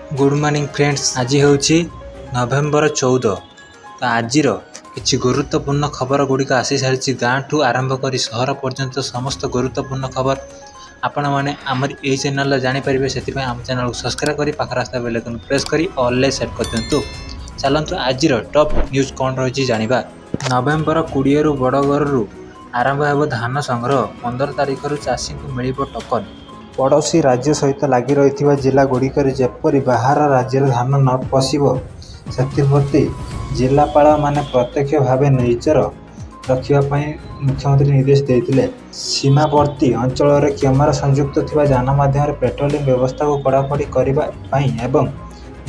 Good morning friends. आज हूँ नवेम्बर 14। तो आज किसी गुरुत्वपूर्ण खबर गुड़िक आसी सारी गाँ ठू आरंभ कर सहर पर्यंत समस्त गुरुत्वपूर्ण खबर आपण मैंने आमर यही चैनल जानीपर से आम चैनल को सब्सक्राइब कर पाखर आसता बेल आइकन प्रेस कर ऑल सेट कर दिंतु। चलतु आज टॉप न्यूज कौन रही जाना। नवेम्बर 20 रु बड़गरु आरंभ हो धान संग्रह। 15 तारिख चाषी को मिल टोकन। पड़ोशी राज्य सहित लगी रही जिला गुड़िक जेपरी बाहर राज्य धान न पशिब से जिलापाल माने प्रत्यक्ष भाव नजर रखापी मुख्यमंत्री निर्देश देते। सीमावर्ती अंचल कैमेरा संयुक्त थिबा जान माध्यम पेट्रोलिंग व्यवस्था को कड़ाकड़ी करने एवं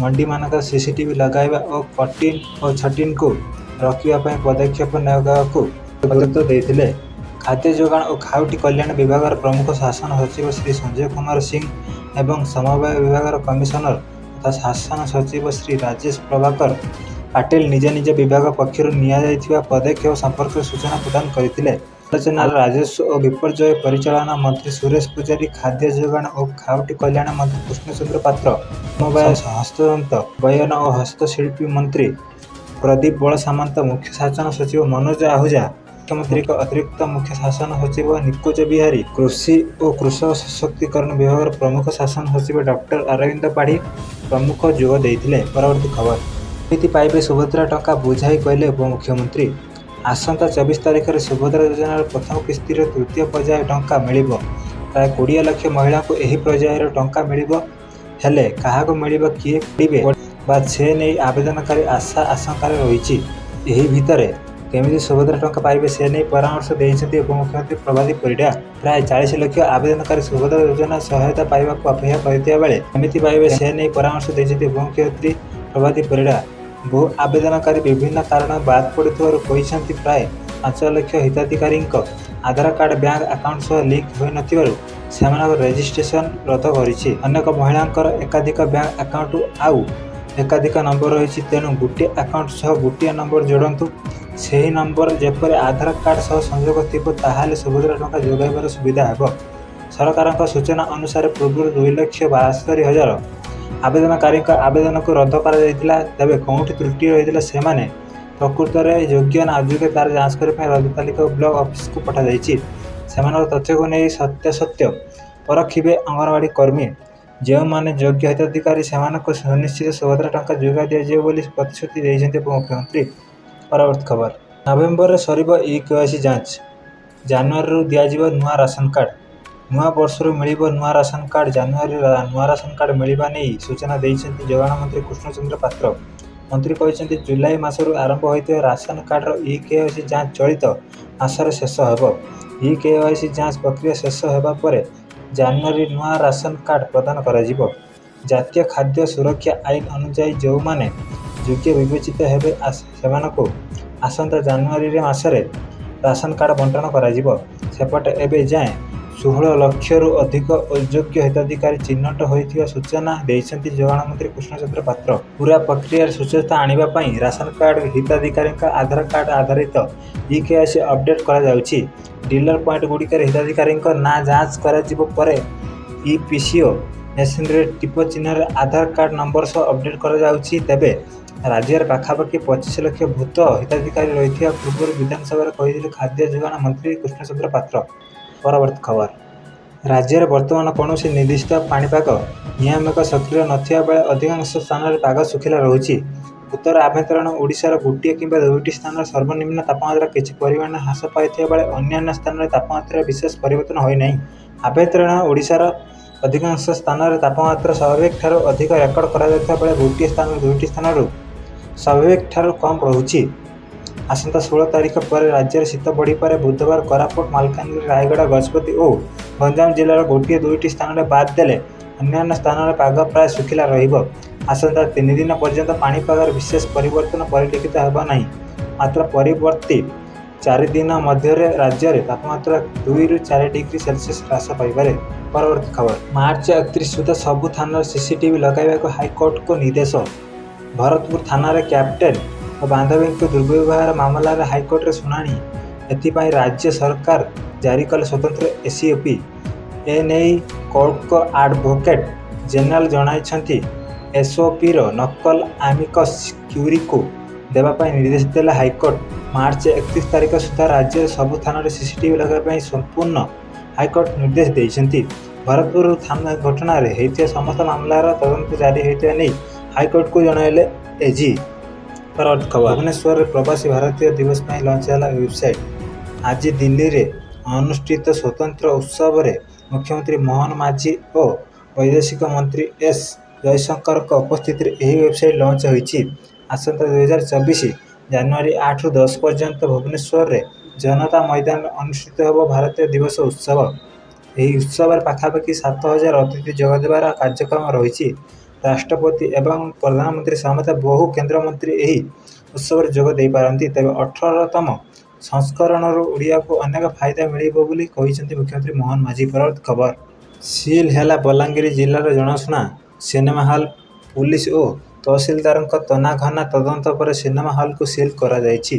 मंडी मानक सीसीटीवी लगाइबा और कटिन और छटिन को रखापी पदक्षेप नेबाकू गुरुत्व देते। खाद्य जोगाण और खाउटी कल्याण विभाग प्रमुख शासन सचिव श्री संजय कुमार सिंह एवं समवाय विभाग कमिशनर तथा शासन सचिव श्री राजेश प्रभाकर पाटिल निज निज विभाग पक्षर निया पदक्षेप संपर्क सूचना प्रदान करते। आलोचना राजस्व और विपर्यय परिचालना मंत्री सुरेश पुजारी, खाद्य जोगाण और खाउटी कल्याण मंत्री कृष्णचंद्र पात्र, समवाय हस्ततंत बयन और हस्तशिल्पी मंत्री प्रदीप बड़ सामंत, मुख्य शासन सचिव मनोज आहूजा, मुख्यमंत्री का अतिरिक्त मुख्य शासन सचिव निकुंज बिहारी, कृषि और कृषक सशक्तिकरण विभाग प्रमुख शासन सचिव डॉक्टर अरविंद पाढ़ी प्रमुख जोग देते। परवर्ती खबर नीति पाइबे सुभद्रा टंका बुझाई कहले उपमुख्यमंत्री। आसंता 24 तारिख में सुभद्रा योजनार प्रथम किस्ती तृतीय पर्याय टंका मिल प्राय 20 लाख महिला को यह पर्यायर टंका मिले क्या किए पड़े से नहीं आवेदनकारी आशा आशंकार रही। यही भितर केमी सुभद्रा टंका पाइबे से नहीं परामर्श देते उपमुख्यमंत्री प्रभाती परिडा। प्राय 40 लाख आवेदनकारी सुभद्रा योजना सहायता पाइबा अपेक्षा करता बेले केमी पाइबे से नहीं परामर्श देते उपमुख्यमंत्री प्रभाती परिडा। बहु आवेदनकारी विभिन्न कारण बाद पड़ुवर प्राय 5 लाख हिताधिकारी आधार कार्ड बैंक अकाउंट सह लिंक हो न रेजिस्ट्रेशन रद्द कर। अनेक महिला एकाधिक बैंक अकाउंट आउ एकाधिक नंबर रही तेणु गोटे अकाउंट सह गोटे नंबर जोड़तु। से ही नंबर जेपर आधार कार्ड सह संयोग थी सुभद्रा टंका जोगाइबार सुविधा हो। सरकार सूचना अनुसार पूर्व 2,72,000 आवेदनकारी आवेदन को रद्द कर कौटी त्रुटि रही से प्रकृत में योग्य ना अयोग्य तार जांच करने रद्द तालिका ब्लॉक ऑफिस को पठाई। तथ्य को नहीं सत्य परखिबे अंगनवाड़ी कर्मी। जो माने योग्य हिताधिकारी से सुनिश्चित सुभद्रा टंका जोगा दिजाव प्रतिश्रुति देते उपमुख्यमंत्री। परवर्ती खबर नवेम्बर सरीब ई-केवाईसी जांच। जनवरी दिज्व नुआ राशन कार्ड। नुआ वर्ष मिल नुआ राशन कार्ड। जनवरी नुआ राशन कार्ड मिलवा नहीं सूचना देते जोगाण मंत्री कृष्णचंद्र पात्र। मंत्री कहते जुलाई मासरू आरंभ होता राशन कार्डर ई-केवाईसी जांच चलित मासर शेष हो। ई-केवाईसी जांच प्रक्रिया शेष होगा जनवरी नुआ राशन कार्ड प्रदान कर। जातीय खाद्य सुरक्षा आईन अनुजाई जो माने योग्य विवेचित हेबे सेमानकु आसंता जनवरी मासरे राशन कार्ड बंटन कर। सेपटे एबे जाए 16 लाख रु अधिक अयोग्य हिताधिकारी चिन्हट होइथिबा सूचना देइछन्ति जोगाण मंत्री कृष्णचंद्र पात्र। पूरा प्रक्रिया सुचलता आनिबापई राशन कार्ड हिताधिकारी आधार कार्ड आधारित ई-केवाईसी अपडेट करा जाउछि। डीलर पॉइंट गुड़िक हिताधिकारी ना जांच कर ई-पीसीओ मेसीन टिप चिन्ह आधार कार्ड नंबर सह अपडेट कर। राज्य पाखापाखि 25 लाख भूत हिताधिकारी रही पूर्व विधानसभा कहते खाद्य जोगाण मंत्री कृष्णचंद्र पात्र। परवर्ती खबर राज्य में बर्तमान कौन निर्दिष्ट पाणीपाग नियामक सक्रिय नथिबा बेले अधिकांश स्थान में पाग सुखिला रही। उत्तर आभ्यंतरण ओडिशार गोटे किंबा 2टी स्थान सर्वनिम्न तापमात्रा किछि परिमाण ह्रास पाइथिबा बेले अन्य स्थान में तापमात्रा विशेष परिवर्तन होई नहीं। आभ्यंतरण ओडिशार अधिकांश स्थान में तापमात्रा स्वाभाविक ठारू अधिक रेकर्ड करा जायथिबा बेले गोटे स्थान 2टी स्थान स्वाभाविक ठारू कम रहुछि। आसंता 16 तारिख पर राज्य में शीत बढ़ी पारे। बुधवार कोरापुट, मालकानगिरी, रायगढ़, गजपति और गंजाम जिलार गोटे 2टी स्थान में बाद देले अन्य स्थान में पाग प्राय सुखिला रहिबो। आसंता 3 दिन पर्यंत पाणीपागर विशेष परिवर्तन परिलक्षित होगा नहीं। मात्र परिवर्ती 4 दिन मध्य राज्य में तापमात्रा 2 रु 4 डिग्री सेल्सियस ह्रास पाइबारे। परवर्ती खबर मार्च 31 सुधा सबु थाना सीसीटीवी लगाइबाको हाईकोर्ट को निर्देश। भरतपुर थाना कैप्टेन और बांधवी को दुर्व्यवहार मामलार हाईकोर्ट रे शुणाणी। एथिपाई राज्य सरकार जारी कले स्वतंत्र एसओपी। एने कोर्ट को एडवोकेट जेनेराल जणाइछन्ति ଏସ୍ଓପିର ନକଲ ଆମିକସ୍ କ୍ୟୁରିକୁ ଦେବା ପାଇଁ ନିର୍ଦ୍ଦେଶ ଦେଲା ହାଇକୋର୍ଟ। ମାର୍ଚ୍ଚ 31 ତାରିଖ ସୁଦ୍ଧା ରାଜ୍ୟର ସବୁ ଥାନାରେ ସିସିଟିଭି ଲଗାଇବା ପାଇଁ ସମ୍ପୂର୍ଣ୍ଣ ହାଇକୋର୍ଟ ନିର୍ଦ୍ଦେଶ ଦେଇଛନ୍ତି। ଭରତପୁର ଥାନା ଘଟଣାରେ ହୋଇଥିବା ସମସ୍ତ ମାମଲାର ତଦନ୍ତ ଜାରି ହୋଇଥିବା ନେଇ ହାଇକୋର୍ଟକୁ ଜଣାଇଲେ ଏଜି। ଭୁବନେଶ୍ୱରରେ ପ୍ରବାସୀ ଭାରତୀୟ ଦିବସ ପାଇଁ ଲଞ୍ଚ ହେଲା ୱେବସାଇଟ୍। ଆଜି ଦିଲ୍ଲୀରେ ଅନୁଷ୍ଠିତ ସ୍ୱତନ୍ତ୍ର ଉତ୍ସବରେ ମୁଖ୍ୟମନ୍ତ୍ରୀ ମୋହନ ମାଝୀ ଓ ବୈଦେଶିକ ମନ୍ତ୍ରୀ ଏସ୍ ଜୟଶଙ୍କରଙ୍କ ଉପସ୍ଥିତିରେ ଏହି ୱେବସାଇଟ୍ ଲଞ୍ଚ ହୋଇଛି। ଆସନ୍ତା 2024 ଜାନୁଆରୀ 8ରୁ 10 ପର୍ଯ୍ୟନ୍ତ ଭୁବନେଶ୍ୱରରେ ଜନତା ମଇଦାନରେ ଅନୁଷ୍ଠିତ ହେବ ଭାରତୀୟ ଦିବସ ଉତ୍ସବ। ଏହି ଉତ୍ସବରେ ପାଖାପାଖି 7,000 ଅତିଥି ଯୋଗଦେବାର କାର୍ଯ୍ୟକ୍ରମ ରହିଛି। ରାଷ୍ଟ୍ରପତି ଏବଂ ପ୍ରଧାନମନ୍ତ୍ରୀ ସମେତ ବହୁ କେନ୍ଦ୍ରମନ୍ତ୍ରୀ ଏହି ଉତ୍ସବରେ ଯୋଗ ଦେଇପାରନ୍ତି। ତେବେ 18ତମ ସଂସ୍କରଣରୁ ଓଡ଼ିଆକୁ ଅନେକ ଫାଇଦା ମିଳିବ ବୋଲି କହିଛନ୍ତି ମୁଖ୍ୟମନ୍ତ୍ରୀ ମୋହନ ମାଝୀ। ପରବର୍ତ୍ତୀ ଖବର। ସିଲ୍ ହେଲା ବଲାଙ୍ଗୀର ଜିଲ୍ଲାର ଜଣାଶୁଣା ସିନେମା ହଲ୍। ପୁଲିସ ଓ ତହସିଲଦାରଙ୍କ ତନାଘନା ତଦନ୍ତ ପରେ ସିନେମା ହଲ୍କୁ ସିଲ୍ କରାଯାଇଛି।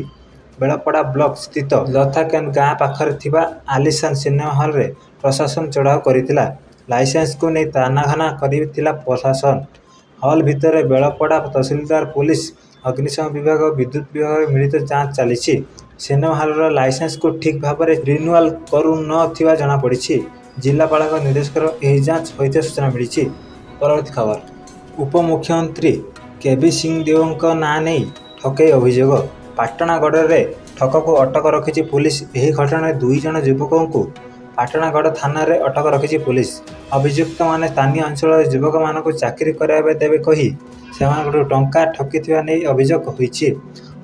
ବେଲପଡ଼ା ବ୍ଲକ ସ୍ଥିତ ଲଥାକେନ୍ ଗାଁ ପାଖରେ ଥିବା ଆଲିଶାନ ସିନେମା ହଲ୍ରେ ପ୍ରଶାସନ ଚଢ଼ାଉ କରିଥିଲା। ଲାଇସେନ୍ସକୁ ନେଇ ତନାଘନା କରିଥିଲା ପ୍ରଶାସନ। ହଲ୍ ଭିତରେ ବେଲପଡ଼ା ତହସିଲଦାର, ପୁଲିସ, ଅଗ୍ନିଶମ ବିଭାଗ ଓ ବିଦ୍ୟୁତ୍ ବିଭାଗର ମିଳିତ ଯାଞ୍ଚ ଚାଲିଛି। ସିନେମା ହଲ୍ର ଲାଇସେନ୍ସକୁ ଠିକ୍ ଭାବରେ ରିନ୍ୟୁଆଲ୍ କରୁ ନ ଥିବା ଜଣାପଡ଼ିଛି। ଜିଲ୍ଲାପାଳଙ୍କ ନିର୍ଦ୍ଦେଶରେ ଏହି ଯାଞ୍ଚ ହୋଇଥିବା ସୂଚନା ମିଳିଛି। ପରବର୍ତ୍ତୀ ଖବର। ଉପମୁଖ୍ୟମନ୍ତ୍ରୀ କେବି ସିଂହଦେଓଙ୍କ ନାଁ ନେଇ ଠକେଇ ଅଭିଯୋଗ। ପାଟଣାଗଡ଼ରେ ଠକକୁ ଅଟକ ରଖିଛି ପୁଲିସ। ଏହି ଘଟଣାରେ 2 ଜଣ ଯୁବକଙ୍କୁ ପାଟଣାଗଡ଼ ଥାନାରେ ଅଟକ ରଖିଛି ପୁଲିସ। ଅଭିଯୁକ୍ତମାନେ ସ୍ଥାନୀୟ ଅଞ୍ଚଳର ଯୁବକମାନଙ୍କୁ ଚାକିରି କରାଇବା ଦେବେ କହି ସେମାନଙ୍କଠାରୁ ଟଙ୍କା ଠକିଥିବା ନେଇ ଅଭିଯୋଗ ହୋଇଛି।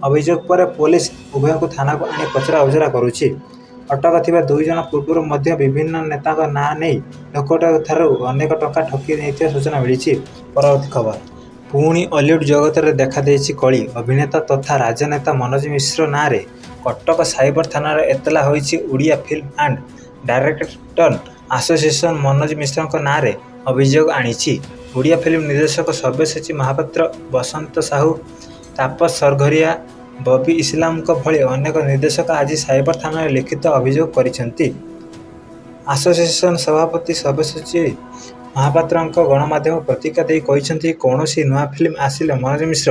ଅଭିଯୋଗ ପରେ ପୁଲିସ ଉଭୟଙ୍କୁ ଥାନାକୁ ଆଣି ପଚରା ଉଚରା କରୁଛି। ଅଟକ ଥିବା 2 ଜଣ ପୂର୍ବରୁ ମଧ୍ୟ ବିଭିନ୍ନ ନେତାଙ୍କ ନାଁ ନେଇ ଲୋକଙ୍କଠାରୁ ଅନେକ ଟଙ୍କା ଠକି ନେଇଥିବା ସୂଚନା ମିଳିଛି। ପରବର୍ତ୍ତୀ ଖବର। ପୁଣି ଅଲିଉଡ୍ ଜଗତରେ ଦେଖାଦେଇଛି କଳି। ଅଭିନେତା ତଥା ରାଜନେତା ମନୋଜ ମିଶ୍ର ନାଁରେ କଟକ ସାଇବର ଥାନାରେ ଏତଲା ହୋଇଛି। Odia film and director association Manoj ମିଶ୍ରଙ୍କ ନାଁରେ ଅଭିଯୋଗ ଆଣିଛି। ଓଡ଼ିଆ ଫିଲ୍ମ ନିର୍ଦ୍ଦେଶକ ସବ୍ୟସାଚୀ ମହାପାତ୍ର, ବସନ୍ତ ସାହୁ, ତାପସ ସରଘରିଆ, ବବି ଇସଲାମଙ୍କ ଭଳି ଅନେକ ନିର୍ଦ୍ଦେଶକ ଆଜି ସାଇବର ଥାନାରେ ଲିଖିତ ଅଭିଯୋଗ କରିଛନ୍ତି। ଆସୋସିଏସନ ସଭାପତି ସବ୍ୟସାଚୀ ମହାପାତ୍ରଙ୍କ ଗଣମାଧ୍ୟମକୁ ପ୍ରତିକ୍ରିୟା ଦେଇ କହିଛନ୍ତି, କୌଣସି ନୂଆ ଫିଲ୍ମ ଆସିଲେ ମନୋଜ ମିଶ୍ର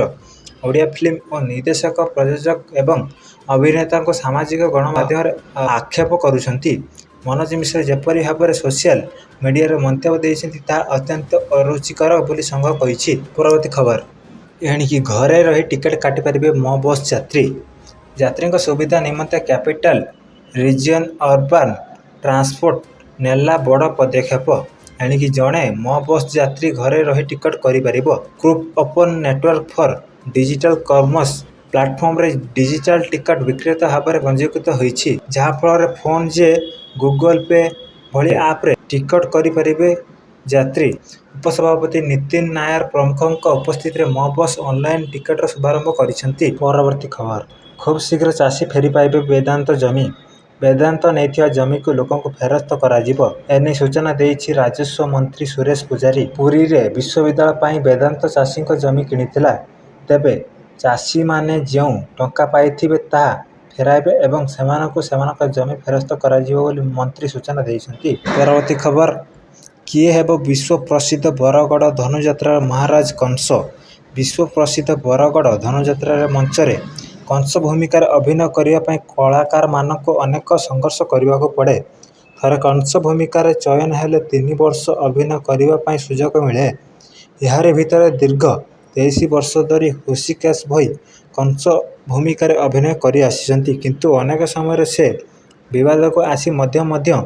ଓଡ଼ିଆ ଫିଲ୍ମ ଓ ନିର୍ଦ୍ଦେଶକ, ପ୍ରଯୋଜକ ଏବଂ ଅଭିନେତାଙ୍କୁ ସାମାଜିକ ଗଣମାଧ୍ୟମରେ ଆକ୍ଷେପ କରୁଛନ୍ତି। ମନୋଜ ମିଶ୍ର ଯେପରି ଭାବରେ ସୋସିଆଲ ମିଡିଆରେ ମନ୍ତବ୍ୟ ଦେଇଛନ୍ତି ତାହା ଅତ୍ୟନ୍ତ ଅରୁଚିକର ବୋଲି ସଂଘ କହିଛି। ପରବର୍ତ୍ତୀ ଖବର। ଏଣିକି ଘରେ ରହି ଟିକେଟ୍ କାଟିପାରିବେ ମୋ ବସ୍ ଯାତ୍ରୀ। ଯାତ୍ରୀଙ୍କ ସୁବିଧା ନିମନ୍ତେ କ୍ୟାପିଟାଲ ରିଜିଅନ୍ ଅର୍ବାନ ଟ୍ରାନ୍ସପୋର୍ଟ ନେଲା ବଡ଼ ପଦକ୍ଷେପ। ଏଣିକି ଜଣେ ମୋ ବସ୍ ଯାତ୍ରୀ ଘରେ ରହି ଟିକେଟ୍ କରିପାରିବ। Group open network for digital commerce ପ୍ଲାଟଫର୍ମରେ ଡିଜିଟାଲ ଟିକେଟ୍ ବିକ୍ରେତା ଭାବରେ ପଞ୍ଜୀକୃତ ହୋଇଛି। ଯାହାଫଳରେ ଫୋନ୍ ଯେ ଗୁଗଲ ପେ ଭଳି ଆପ୍ରେ ଟିକେଟ୍ କରିପାରିବେ ଯାତ୍ରୀ। ଉପସଭାପତି ନିତିନ ନାୟର ପ୍ରମୁଖଙ୍କ ଉପସ୍ଥିତିରେ ମୋ ବସ୍ ଅନଲାଇନ୍ ଟିକେଟର ଶୁଭାରମ୍ଭ କରିଛନ୍ତି। ପରବର୍ତ୍ତୀ ଖବର। ଖୁବ୍ ଶୀଘ୍ର ଚାଷୀ ଫେରି ପାଇବେ ବେଦାନ୍ତ ଜମି। ବେଦାନ୍ତ ନେଇଥିବା ଜମିକୁ ଲୋକଙ୍କୁ ଫେରସ୍ତ କରାଯିବ। ଏନେଇ ସୂଚନା ଦେଇଛି ରାଜସ୍ୱ ମନ୍ତ୍ରୀ ସୁରେଶ ପୂଜାରୀ। ପୁରୀରେ ବିଶ୍ୱବିଦ୍ୟାଳୟ ପାଇଁ ବେଦାନ୍ତ ଚାଷୀଙ୍କ ଜମି କିଣିଥିଲା। ତେବେ ଚାଷୀମାନେ ଯେଉଁ ଟଙ୍କା ପାଇଥିବେ ତାହା ଫେରାଇବେ ଏବଂ ସେମାନଙ୍କୁ ସେମାନଙ୍କ ଜମି ଫେରସ୍ତ କରାଯିବ ବୋଲି ମନ୍ତ୍ରୀ ସୂଚନା ଦେଇଛନ୍ତି। ପରବର୍ତ୍ତୀ ଖବର। କିଏ ହେବ ବିଶ୍ୱ ପ୍ରସିଦ୍ଧ ବରଗଡ଼ ଧନୁଯାତ୍ରାର ମହାରାଜ କଂସ? ବିଶ୍ୱ ପ୍ରସିଦ୍ଧ ବରଗଡ଼ ଧନୁଯାତ୍ରାର ମଞ୍ଚରେ କଂସ ଭୂମିକାରେ ଅଭିନୟ କରିବା ପାଇଁ କଳାକାରମାନଙ୍କୁ ଅନେକ ସଂଘର୍ଷ କରିବାକୁ ପଡ଼େ। ଥରେ କଂସ ଭୂମିକାରେ ଚୟନ ହେଲେ 3 ବର୍ଷ ଅଭିନୟ କରିବା ପାଇଁ ସୁଯୋଗ ମିଳେ। ଏହାରି ଭିତରେ ଦୀର୍ଘ 23 ବର୍ଷ ଧରି ହୃଷିକେଶ ଭୋଇ କଂସ ଭୂମିକାରେ ଅଭିନୟ କରି ଆସିଛନ୍ତି। କିନ୍ତୁ ଅନେକ ସମୟରେ ସେ ବିବାଦକୁ ଆସି ମଧ୍ୟ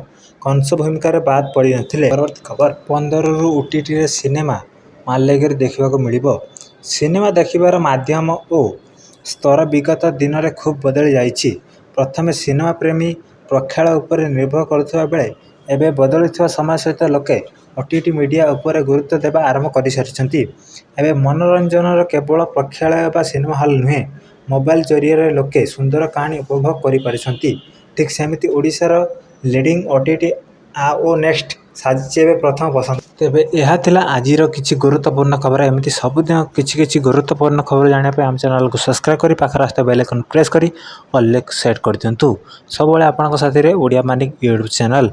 କଂସ ଭୂମିକାରେ ବାଦ୍ ପଡ଼ିନଥିଲେ। ପରବର୍ତ୍ତୀ ଖବର। 15ରୁ OTTରେ ସିନେମା ମାଲ୍ୟଗିରି ଦେଖିବାକୁ ମିଳିବ। ସିନେମା ଦେଖିବାର ମାଧ୍ୟମ ଓ ସ୍ତର ବିଗତ ଦିନରେ ଖୁବ୍ ବଦଳି ଯାଇଛି। ପ୍ରଥମେ ସିନେମା ପ୍ରେମୀ ପ୍ରେକ୍ଷାଳୟ ଉପରେ ନିର୍ଭର କରୁଥିବା ବେଳେ ଏବେ ବଦଳୁଥିବା ସମୟ ସହିତ ଲୋକେ OTT ମିଡ଼ିଆ ଉପରେ ଗୁରୁତ୍ୱ ଦେବା ଆରମ୍ଭ କରିସାରିଛନ୍ତି। ଏବେ ମନୋରଞ୍ଜନର କେବଳ ପ୍ରେକ୍ଷାଳୟ ବା ସିନେମା ହଲ୍ ନୁହେଁ, ମୋବାଇଲ ଜରିଆରେ ଲୋକେ ସୁନ୍ଦର କାହାଣୀ ଉପଭୋଗ କରିପାରୁଛନ୍ତି। ଠିକ୍ ସେମିତି ଓଡ଼ିଶାର ଲିଡ଼ିଂ OTT ଓ ନେକ୍ସଟ ସାଜିଛି ଏବେ ପ୍ରଥମ ପସନ୍ଦ। ତେବେ ଏହା ଥିଲା ଆଜିର କିଛି ଗୁରୁତ୍ୱପୂର୍ଣ୍ଣ ଖବର। ଏମିତି ସବୁଦିନ କିଛି ଗୁରୁତ୍ୱପୂର୍ଣ୍ଣ ଖବର ଜାଣିବା ପାଇଁ ଆମ ଚ୍ୟାନେଲକୁ ସବସ୍କ୍ରାଇବ୍ କରି ପାଖରେ ଆସୁଥିବା ବେଲ୍ ଆଇକନ୍ ପ୍ରେସ୍ କରି ଅଲ୍କୁ ସେଟ୍ କରିଦିଅନ୍ତୁ। ସବୁବେଳେ ଆପଣଙ୍କ ସାଥିରେ ଓଡ଼ିଆ ମାନିକ ୟୁଟ୍ୟୁବ୍ ଚ୍ୟାନେଲ।